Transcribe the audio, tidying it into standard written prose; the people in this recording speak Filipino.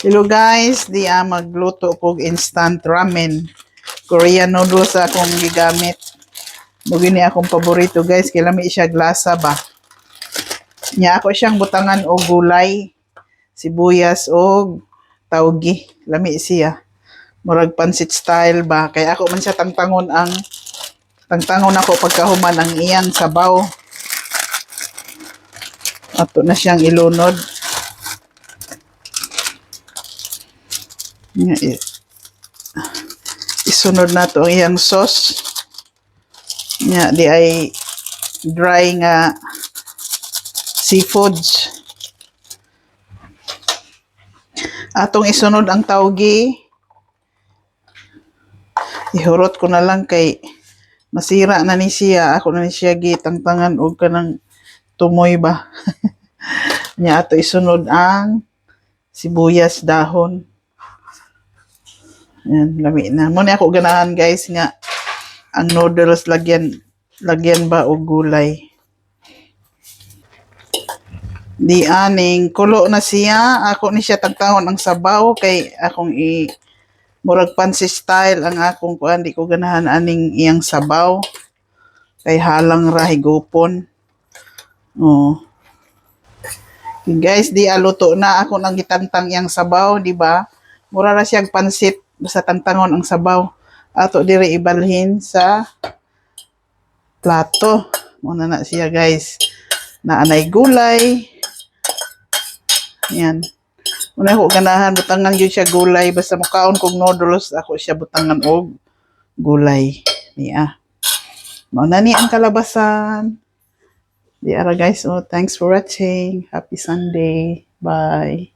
Hello guys, di magluto og instant ramen. Korean noodles akong gigamit. Mugi ni akong paborito guys, kay lami siya glasa ba. Nya ako siyang butangan og gulay, sibuyas og tawgi. Lami siya. Murag pansit style ba. Kay ako man siya tangtangon ako pagkahuman ang iyang sabaw. Ato na siyang ilunod. Isunod na to ang iyang sauce. Nya di ay dry nga seafoods. Atong isunod ang tawgi. Ihurot ko na lang kay masira na ni siya. Ako na ni siya gitangtangan og kanang tumoy ba. Nya ato isunod ang sibuyas dahon. Ayan, lami na. Muna ako ganahan guys nga ang noodles lagyan ba og gulay. Di aning kulo na siya. Ako ni siya tagtahon ang sabaw kay akong murag pansi style ang akong kuan. Di ko ganahan aning iyang sabaw. Kay halang ra higupon. Oh. Okay, guys, di aluto na ako nang gitantang iyang sabaw, di ba? Mura ra siyang pansit basta tangtangon ang sabaw. Ato dire ibalhin sa plato. Muna na siya guys. Naanay gulay. Yan. Muna ko ganahan, butangan yun siya gulay. Basta mukaon kong noodles, ako siya butangan og gulay. Niya. Muna ni ang kalabasan. Di ara guys, oh, thanks for watching. Happy Sunday. Bye.